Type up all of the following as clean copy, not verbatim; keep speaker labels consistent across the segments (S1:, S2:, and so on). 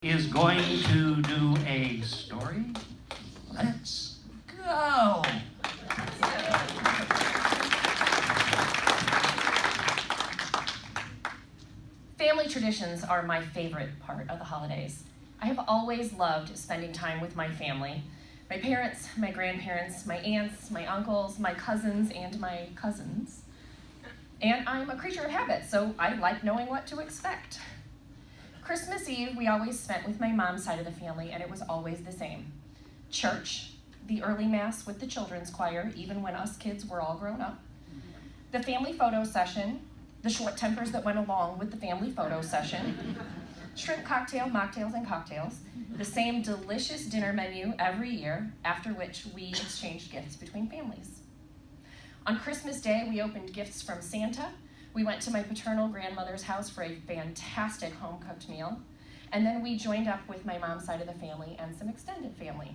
S1: is going to do a story. Let's go.
S2: Family traditions are my favorite part of the holidays. I have always loved spending time with my family. My parents, my grandparents, my aunts, my uncles, my cousins, and my cousins. And I'm a creature of habit, so I like knowing what to expect. Christmas Eve, we always spent with my mom's side of the family, and it was always the same. Church, the early mass with the children's choir, even when us kids were all grown up. The family photo session, the short tempers that went along with the family photo session. Shrimp cocktail, mocktails, and cocktails. The same delicious dinner menu every year, after which we exchanged gifts between families. On Christmas Day, we opened gifts from Santa. We went to my paternal grandmother's house for a fantastic home-cooked meal. And then we joined up with my mom's side of the family and some extended family.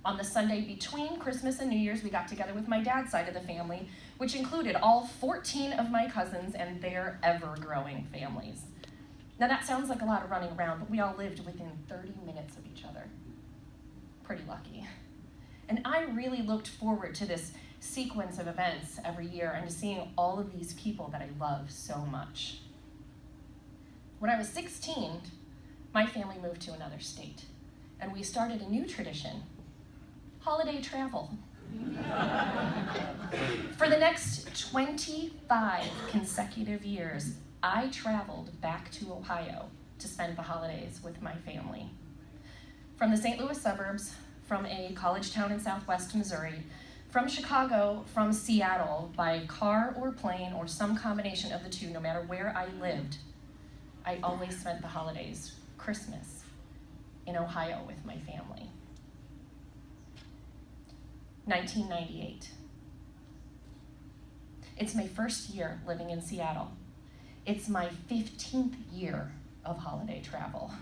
S2: On the Sunday between Christmas and New Year's, we got together with my dad's side of the family, which included all 14 of my cousins and their ever-growing families. Now that sounds like a lot of running around, but we all lived within 30 minutes of each other. Pretty lucky. And I really looked forward to this sequence of events every year and to seeing all of these people that I love so much. When I was 16, my family moved to another state, and we started a new tradition, holiday travel. For the next 25 consecutive years, I traveled back to Ohio to spend the holidays with my family. From the St. Louis suburbs, from a college town in southwest Missouri, from Chicago, from Seattle, by car or plane or some combination of the two, no matter where I lived, I always spent the holidays, Christmas, in Ohio with my family. 1998. It's my first year living in Seattle. It's my 15th year of holiday travel.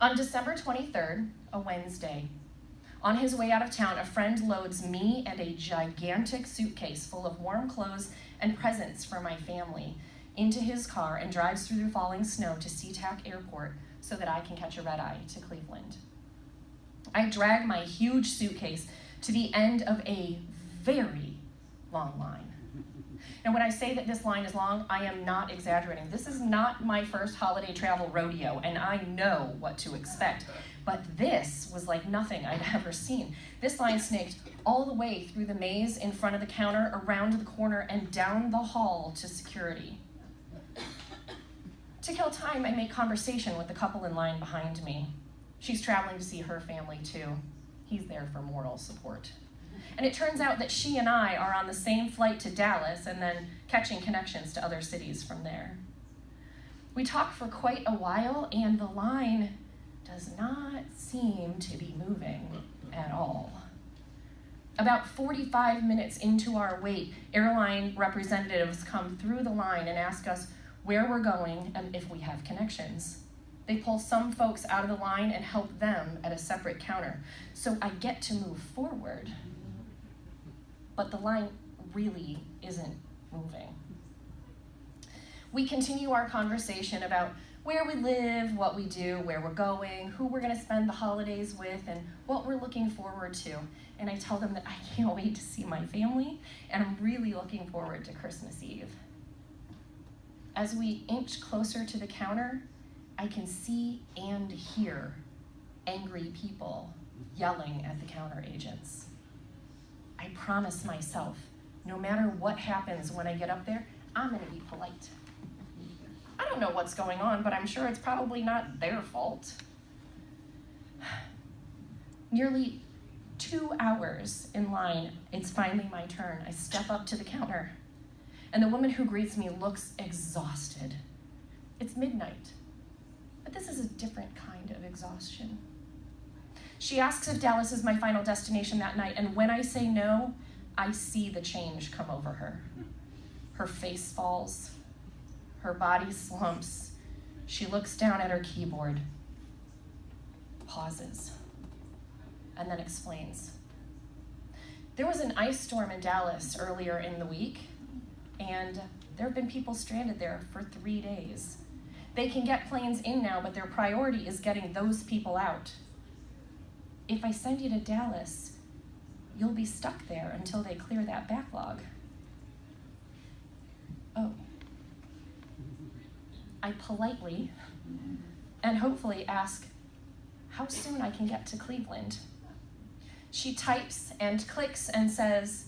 S2: On December 23rd, a Wednesday, on his way out of town, a friend loads me and a gigantic suitcase full of warm clothes and presents for my family into his car and drives through the falling snow to SeaTac Airport so that I can catch a red-eye to Cleveland. I drag my huge suitcase to the end of a very long line. And when I say that this line is long, I am not exaggerating. This is not my first holiday travel rodeo, and I know what to expect. But this was like nothing I'd ever seen. This line snaked all the way through the maze in front of the counter, around the corner, and down the hall to security. To kill time, I make conversation with the couple in line behind me. She's traveling to see her family too. He's there for moral support. And it turns out that she and I are on the same flight to Dallas and then catching connections to other cities from there. We talk for quite a while, and the line does not seem to be moving at all. About 45 minutes into our wait, airline representatives come through the line and ask us where we're going and if we have connections. They pull some folks out of the line and help them at a separate counter. So I get to move forward, but the line really isn't moving. We continue our conversation about where we live, what we do, where we're going, who we're gonna spend the holidays with, and what we're looking forward to. And I tell them that I can't wait to see my family, and I'm really looking forward to Christmas Eve. As we inch closer to the counter, I can see and hear angry people yelling at the counter agents. I promise myself, no matter what happens when I get up there, I'm gonna be polite. I don't know what's going on, but I'm sure it's probably not their fault. Nearly 2 hours in line, it's finally my turn. I step up to the counter, and the woman who greets me looks exhausted. It's midnight, but this is a different kind of exhaustion. She asks if Dallas is my final destination that night, and when I say no, I see the change come over her. Her face falls, her body slumps. She looks down at her keyboard, pauses, and then explains. There was an ice storm in Dallas earlier in the week, and there have been people stranded there for 3 days. They can get planes in now, but their priority is getting those people out. If I send you to Dallas, you'll be stuck there until they clear that backlog. Oh. I politely and hopefully ask how soon I can get to Cleveland. She types and clicks and says,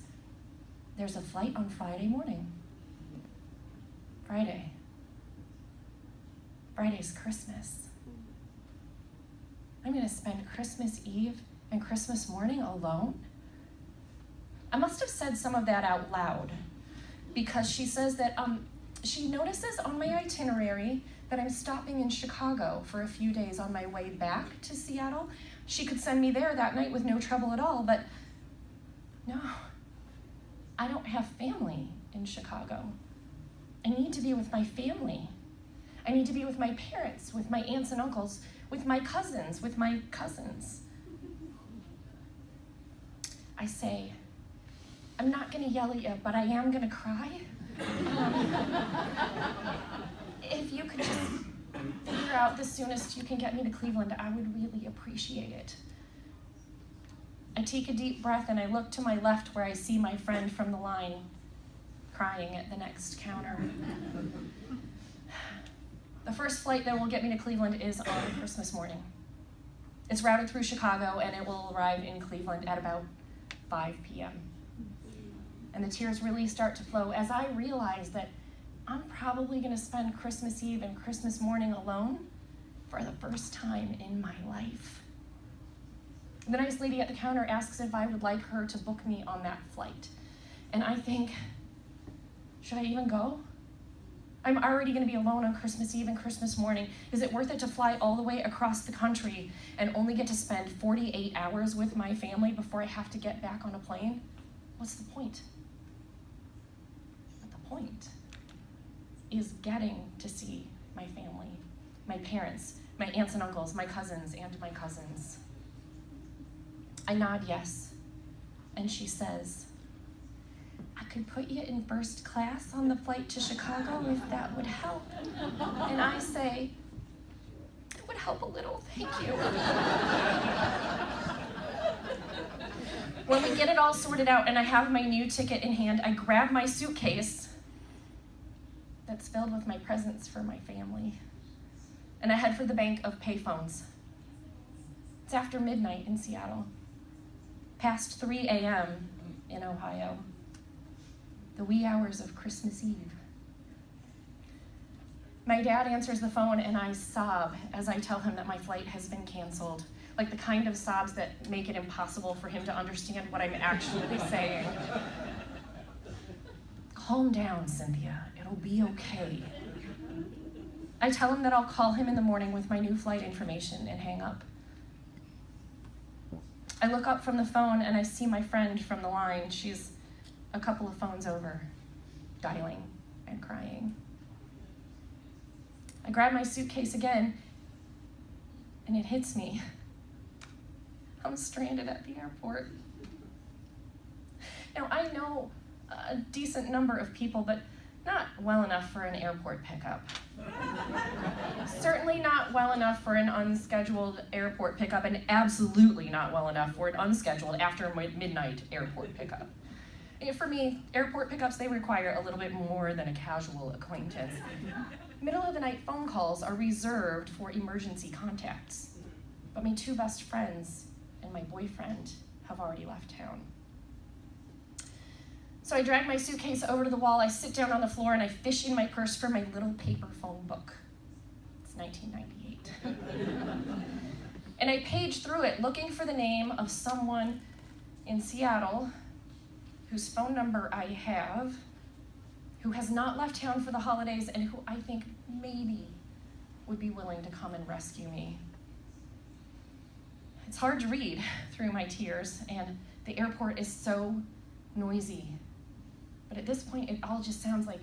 S2: there's a flight on Friday morning. Friday's Christmas. I'm gonna spend Christmas Eve and Christmas morning alone? I must have said some of that out loud because she says that she notices on my itinerary that I'm stopping in Chicago for a few days on my way back to Seattle. She could send me there that night with no trouble at all, but no, I don't have family in Chicago. I need to be with my family. I need to be with my parents, with my aunts and uncles, with my cousins. I say, I'm not gonna yell at you, but I am gonna cry. If you could just figure out the soonest you can get me to Cleveland, I would really appreciate it. I take a deep breath and I look to my left where I see my friend from the line crying at the next counter. The first flight that will get me to Cleveland is on Christmas morning. It's routed through Chicago and it will arrive in Cleveland at about 5 p.m. And the tears really start to flow as I realize that I'm probably gonna spend Christmas Eve and Christmas morning alone for the first time in my life. The nice lady at the counter asks if I would like her to book me on that flight. And I think, should I even go? I'm already gonna be alone on Christmas Eve and Christmas morning. Is it worth it to fly all the way across the country and only get to spend 48 hours with my family before I have to get back on a plane? What's the point? But the point is getting to see my family, my parents, my aunts and uncles, my cousins, and my cousins. I nod yes, and she says, I could put you in first class on the flight to Chicago if that would help. And I say, it would help a little, thank you. When we get it all sorted out and I have my new ticket in hand, I grab my suitcase that's filled with my presents for my family, and I head for the bank of payphones. It's after midnight in Seattle, past 3 a.m. in Ohio, the wee hours of Christmas Eve. My dad answers the phone and I sob as I tell him that my flight has been canceled, like the kind of sobs that make it impossible for him to understand what I'm actually saying. Calm down, Cynthia. It'll be okay. I tell him that I'll call him in the morning with my new flight information and hang up. I look up from the phone and I see my friend from the line. She's a couple of phones over, dialing and crying. I grab my suitcase again and it hits me. I'm stranded at the airport. Now, I know a decent number of people, but not well enough for an airport pickup. Certainly not well enough for an unscheduled airport pickup, and absolutely not well enough for an unscheduled after midnight airport pickup. For me, airport pickups, they require a little bit more than a casual acquaintance. Middle of the night phone calls are reserved for emergency contacts, but my two best friends and my boyfriend have already left town. So I drag my suitcase over to the wall, I sit down on the floor, and I fish in my purse for my little paper phone book. It's 1998. And I page through it, looking for the name of someone in Seattle whose phone number I have, who has not left town for the holidays, and who I think maybe would be willing to come and rescue me. It's hard to read through my tears, and the airport is so noisy. But at this point, it all just sounds like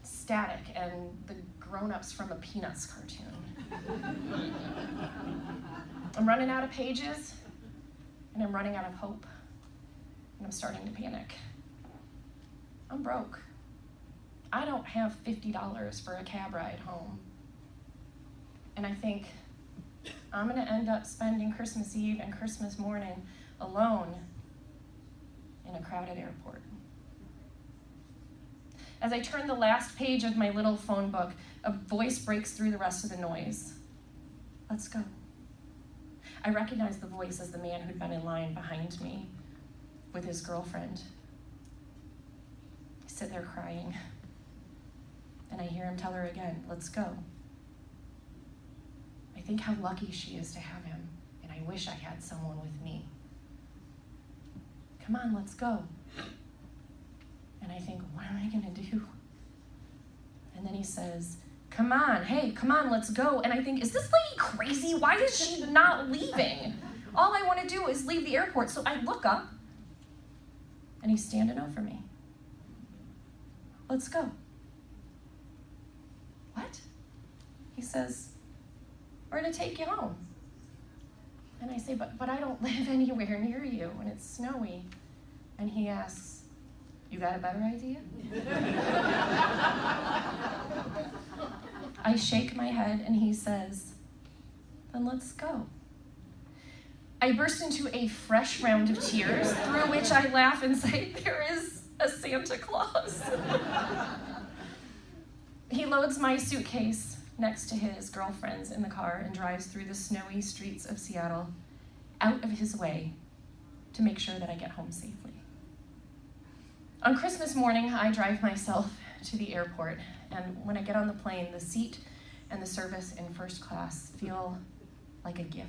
S2: static and the grown-ups from a Peanuts cartoon. I'm running out of pages, and I'm running out of hope, and I'm starting to panic. I'm broke. I don't have $50 for a cab ride home. And I think, I'm gonna end up spending Christmas Eve and Christmas morning alone in a crowded airport. As I turn the last page of my little phone book, a voice breaks through the rest of the noise. Let's go. I recognize the voice as the man who'd been in line behind me with his girlfriend. I sit there crying, and I hear him tell her again, let's go. I think how lucky she is to have him, and I wish I had someone with me. Come on, let's go. And I think, what am I gonna do? And then he says, come on, hey, come on, let's go. And I think, is this lady crazy? Why is she not leaving? All I wanna do is leave the airport. So I look up, and he's standing over me. Let's go. What? He says, we're gonna take you home. And I say, but I don't live anywhere near you, and it's snowy. And he asks, you got a better idea? I shake my head, and he says, then let's go. I burst into a fresh round of tears, through which I laugh and say, there is a Santa Claus. He loads my suitcase next to his girlfriend's in the car and drives through the snowy streets of Seattle, out of his way to make sure that I get home safely. On Christmas morning, I drive myself to the airport, and when I get on the plane, the seat and the service in first class feel like a gift.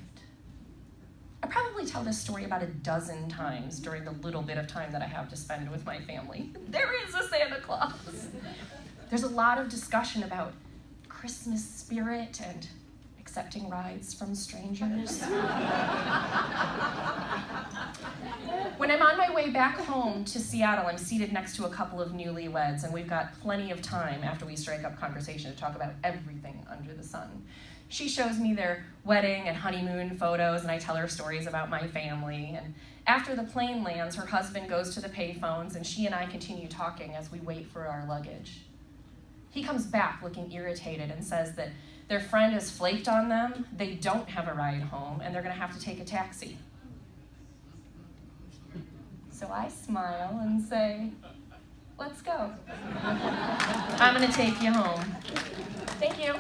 S2: I probably tell this story about a dozen times during the little bit of time that I have to spend with my family. There is a Santa Claus. There's a lot of discussion about Christmas spirit and accepting rides from strangers. When I'm on my way back home to Seattle, I'm seated next to a couple of newlyweds, and we've got plenty of time after we strike up conversation to talk about everything under the sun. She shows me their wedding and honeymoon photos, and I tell her stories about my family. And after the plane lands, her husband goes to the payphones, and she and I continue talking as we wait for our luggage. He comes back looking irritated and says that their friend has flaked on them, they don't have a ride home, and they're gonna have to take a taxi. So I smile and say, let's go. I'm gonna take you home. Thank you.